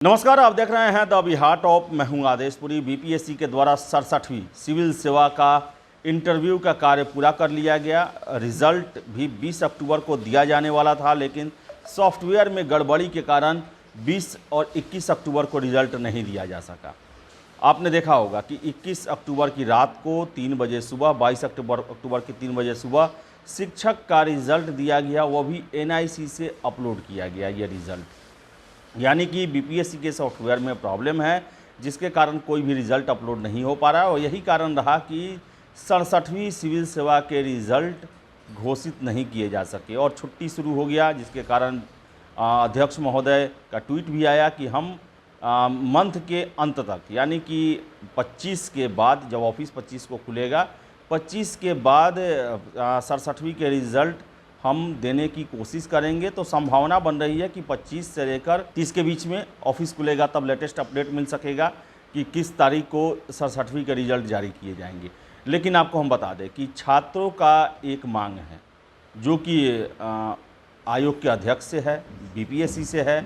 नमस्कार, आप देख रहे हैं द बिहार टॉप। मैं हूं आदेशपुरी। बीपीएससी के द्वारा 67वीं सिविल सेवा का इंटरव्यू का कार्य पूरा कर लिया गया। रिजल्ट भी 20 अक्टूबर को दिया जाने वाला था, लेकिन सॉफ्टवेयर में गड़बड़ी के कारण 20 और 21 अक्टूबर को रिजल्ट नहीं दिया जा सका। आपने देखा होगा कि 21 अक्टूबर की रात को 3 बजे सुबह, 22 अक्टूबर की 3 बजे सुबह शिक्षक का रिज़ल्ट दिया गया, वो भी NIC से अपलोड किया गया ये रिज़ल्ट। यानी कि बीपीएससी के सॉफ्टवेयर में प्रॉब्लम है, जिसके कारण कोई भी रिज़ल्ट अपलोड नहीं हो पा रहा है। और यही कारण रहा कि 67वीं सिविल सेवा के रिज़ल्ट घोषित नहीं किए जा सके और छुट्टी शुरू हो गया, जिसके कारण अध्यक्ष महोदय का ट्वीट भी आया कि हम मंथ के अंत तक, यानी कि 25 के बाद, जब ऑफिस 25 को खुलेगा, 25 के बाद 67वीं के रिज़ल्ट हम देने की कोशिश करेंगे। तो संभावना बन रही है कि 25 से लेकर 30 के बीच में ऑफिस खुलेगा, तब लेटेस्ट अपडेट मिल सकेगा कि किस तारीख को 67वीं के रिज़ल्ट जारी किए जाएंगे। लेकिन आपको हम बता दें कि छात्रों का एक मांग है, जो कि आयोग के अध्यक्ष से है, बीपीएससी से है,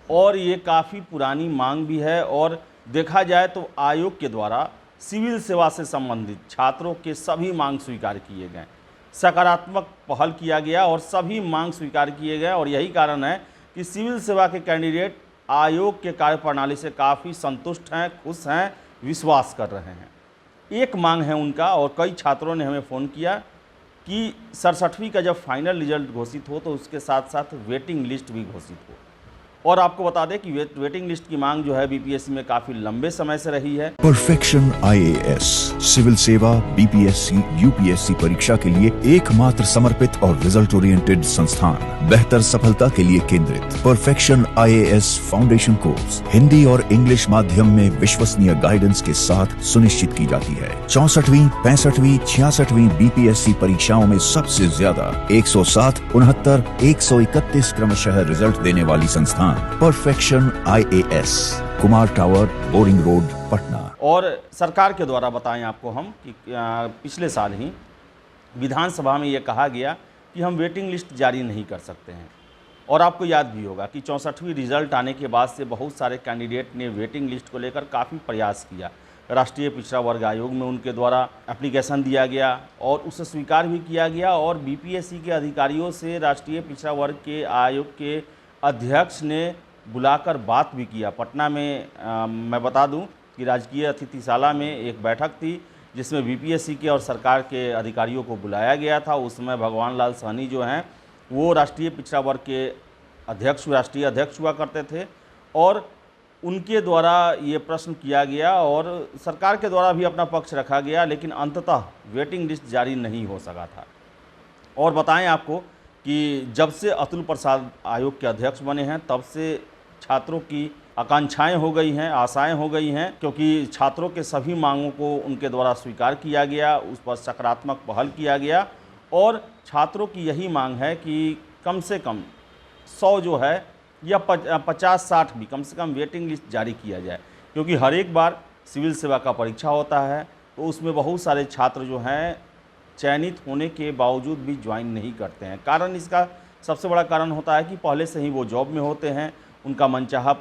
और ये काफ़ी पुरानी मांग भी है। और देखा जाए तो आयोग के द्वारा सिविल सेवा से संबंधित छात्रों के सभी मांग स्वीकार किए गए, सकारात्मक पहल किया गया और सभी मांग स्वीकार किए गए। और यही कारण है कि सिविल सेवा के कैंडिडेट आयोग के कार्यप्रणाली से काफ़ी संतुष्ट हैं, खुश हैं, विश्वास कर रहे हैं। एक मांग है उनका, और कई छात्रों ने हमें फ़ोन किया कि 67वीं का जब फाइनल रिजल्ट घोषित हो तो उसके साथ साथ वेटिंग लिस्ट भी घोषित हो। और आपको बता दें कि वेटिंग लिस्ट की मांग जो है बीपीएससी में काफी लंबे समय से रही है। परफेक्शन IAS सिविल सेवा, बीपीएससी, यूपीएससी परीक्षा के लिए एकमात्र समर्पित और रिजल्ट ओरिएंटेड संस्थान, बेहतर सफलता के लिए केंद्रित। Perfection IAS foundation course Hindi और इंग्लिश माध्यम में विश्वसनीय गाइडेंस के साथ सुनिश्चित की जाती है। 64वीं, 65वीं, 66वीं बीपीएससी परीक्षाओं में सबसे ज्यादा 160, 69, 131 क्रमशः रिजल्ट देने वाली संस्थान perfection IAS, Kumar tower, boring road, Patna. और सरकार के द्वारा बताएं आपको हम कि पिछले साल ही विधानसभा में ये कहा गया कि हम वेटिंग लिस्ट जारी नहीं कर सकते हैं। और आपको याद भी होगा कि 64वीं रिजल्ट आने के बाद से बहुत सारे कैंडिडेट ने वेटिंग लिस्ट को लेकर काफ़ी प्रयास किया। राष्ट्रीय पिछड़ा वर्ग आयोग में उनके द्वारा एप्लीकेशन दिया गया और उसे स्वीकार भी किया गया। और बीपीएससी के अधिकारियों से राष्ट्रीय पिछड़ा वर्ग के आयोग के अध्यक्ष ने बुलाकर बात भी किया। पटना में मैं बता दूं कि राजकीय अतिथिशाला में एक बैठक थी, जिसमें बीपीएससी के और सरकार के अधिकारियों को बुलाया गया था। उसमें भगवान लाल सहनी जो हैं वो राष्ट्रीय पिछड़ा वर्ग के राष्ट्रीय अध्यक्ष हुआ करते थे, और उनके द्वारा ये प्रश्न किया गया और सरकार के द्वारा भी अपना पक्ष रखा गया, लेकिन अंततः वेटिंग लिस्ट जारी नहीं हो सका था। और बताएं आपको कि जब से अतुल प्रसाद आयोग के अध्यक्ष बने हैं, तब से छात्रों की आकांक्षाएं हो गई हैं, आशाएं हो गई हैं, क्योंकि छात्रों के सभी मांगों को उनके द्वारा स्वीकार किया गया, उस पर सकारात्मक पहल किया गया। और छात्रों की यही मांग है कि कम से कम 100 जो है या 50-60 भी कम से कम वेटिंग लिस्ट जारी किया जाए, क्योंकि हर एक बार सिविल सेवा का परीक्षा होता है तो उसमें बहुत सारे छात्र जो हैं चयनित होने के बावजूद भी ज्वाइन नहीं करते हैं। कारण इसका सबसे बड़ा कारण होता है कि पहले से ही वो जॉब में होते हैं, उनका मनचाहा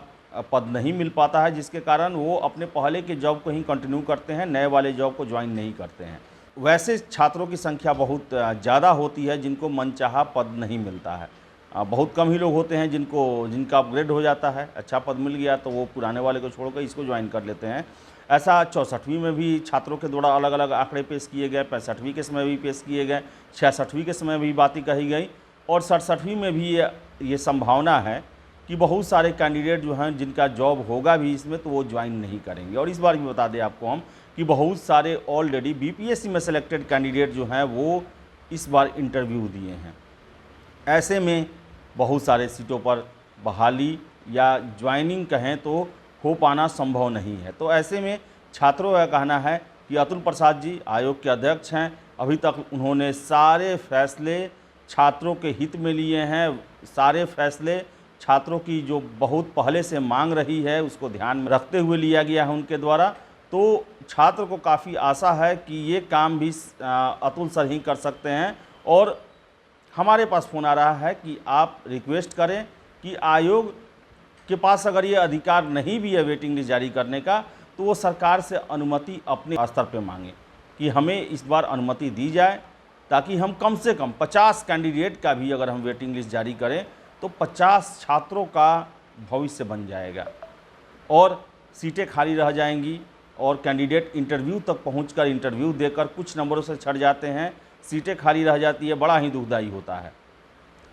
पद नहीं मिल पाता है, जिसके कारण वो अपने पहले के जॉब को ही कंटिन्यू करते हैं, नए वाले जॉब को ज्वाइन नहीं करते हैं। वैसे छात्रों की संख्या बहुत ज़्यादा होती है जिनको मनचाहा पद नहीं मिलता है। बहुत कम ही लोग होते हैं जिनका अपग्रेड हो जाता है, अच्छा पद मिल गया तो वो पुराने वाले को छोड़कर इसको ज्वाइन कर लेते हैं। ऐसा 64वीं में भी छात्रों के द्वारा अलग अलग आंकड़े पेश किए गए, 65वीं के समय भी पेश किए गए, 66वीं के समय भी बातें कही गई, और 67वीं में भी ये संभावना है कि बहुत सारे कैंडिडेट जो हैं जिनका जॉब होगा भी इसमें, तो वो ज्वाइन नहीं करेंगे। और इस बार भी बता दें आपको हम कि बहुत सारे ऑलरेडी बीपीएससी में सेलेक्टेड कैंडिडेट जो हैं वो इस बार इंटरव्यू दिए हैं। ऐसे में बहुत सारे सीटों पर बहाली या ज्वाइनिंग कहें तो हो पाना संभव नहीं है। तो ऐसे में छात्रों का कहना है कि अतुल प्रसाद जी आयोग के अध्यक्ष हैं, अभी तक उन्होंने सारे फैसले छात्रों के हित में लिए हैं। सारे फैसले छात्रों की जो बहुत पहले से मांग रही है उसको ध्यान में रखते हुए लिया गया है उनके द्वारा। तो छात्र को काफ़ी आशा है कि ये काम भी अतुल सर ही कर सकते हैं। और हमारे पास फ़ोन आ रहा है कि आप रिक्वेस्ट करें कि आयोग के पास अगर ये अधिकार नहीं भी है वेटिंग लिस्ट जारी करने का, तो वो सरकार से अनुमति अपने स्तर पे मांगे कि हमें इस बार अनुमति दी जाए, ताकि हम कम से कम 50 कैंडिडेट का भी अगर हम वेटिंग लिस्ट जारी करें तो 50 छात्रों का भविष्य बन जाएगा और सीटें खाली रह जाएंगी और कैंडिडेट इंटरव्यू तक पहुंचकर इंटरव्यू देकर कुछ नंबरों से छट जाते हैं, सीटें खाली रह जाती है। बड़ा ही दुखदायी होता है,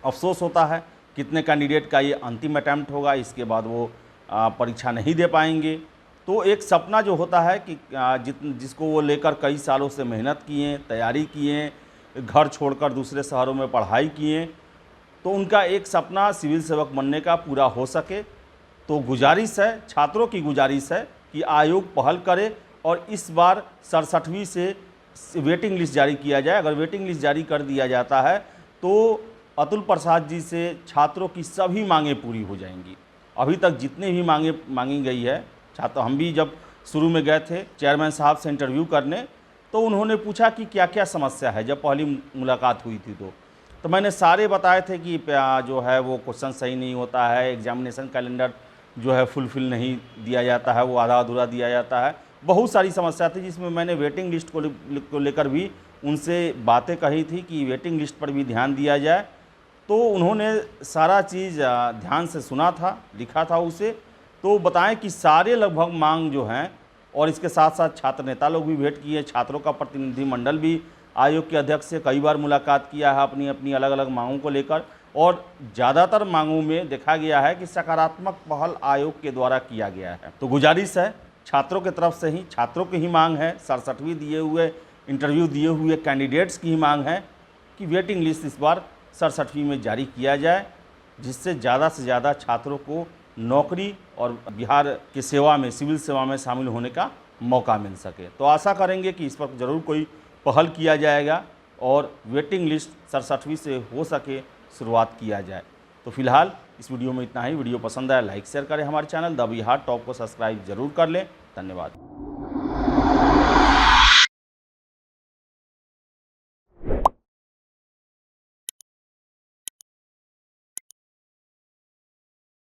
अफसोस होता है। कितने कैंडिडेट का ये अंतिम अटैम्प्ट होगा, इसके बाद वो परीक्षा नहीं दे पाएंगे। तो एक सपना जो होता है कि जिसको वो लेकर कई सालों से मेहनत किए, तैयारी किए, घर छोड़कर दूसरे शहरों में पढ़ाई किए, तो उनका एक सपना सिविल सेवक बनने का पूरा हो सके। तो गुजारिश है, छात्रों की गुजारिश है कि आयोग पहल करे और इस बार 67वीं से वेटिंग लिस्ट जारी किया जाए। अगर वेटिंग लिस्ट जारी कर दिया जाता है तो अतुल प्रसाद जी से छात्रों की सभी मांगें पूरी हो जाएंगी। अभी तक जितनी भी मांगी गई है, छात्र हम भी जब शुरू में गए थे चेयरमैन साहब से इंटरव्यू करने, तो उन्होंने पूछा कि क्या क्या समस्या है। जब पहली मुलाकात हुई थी तो मैंने सारे बताए थे कि जो है वो क्वेश्चन सही नहीं होता है, एग्जामिनेशन कैलेंडर जो है फुलफिल नहीं दिया जाता है, वो आधा अधूरा दिया जाता है। बहुत सारी समस्या थी जिसमें मैंने वेटिंग लिस्ट को लेकर भी उनसे बातें कही थी कि वेटिंग लिस्ट पर भी ध्यान दिया जाए। तो उन्होंने सारा चीज़ ध्यान से सुना था, लिखा था उसे। तो बताएं कि सारे लगभग मांग जो हैं, और इसके साथ साथ छात्र नेता लोग भी भेंट किए, छात्रों का प्रतिनिधिमंडल भी आयोग के अध्यक्ष से कई बार मुलाकात किया है अपनी अपनी अलग अलग मांगों को लेकर, और ज़्यादातर मांगों में देखा गया है कि सकारात्मक पहल आयोग के द्वारा किया गया है। तो गुजारिश है छात्रों की तरफ से ही, छात्रों की ही मांग है, 67वीं दिए हुए इंटरव्यू दिए हुए कैंडिडेट्स की ही मांग है कि वेटिंग लिस्ट इस बार 67वीं में जारी किया जाए, जिससे ज़्यादा से ज़्यादा छात्रों को नौकरी और बिहार की सेवा में, सिविल सेवा में शामिल होने का मौका मिल सके। तो आशा करेंगे कि इस पर ज़रूर कोई पहल किया जाएगा और वेटिंग लिस्ट 67वीं से हो सके शुरुआत किया जाए। तो फिलहाल इस वीडियो में इतना ही। वीडियो पसंद आया लाइक शेयर करें, हमारे चैनल द बिहार टॉप को सब्सक्राइब जरूर कर लें। धन्यवाद।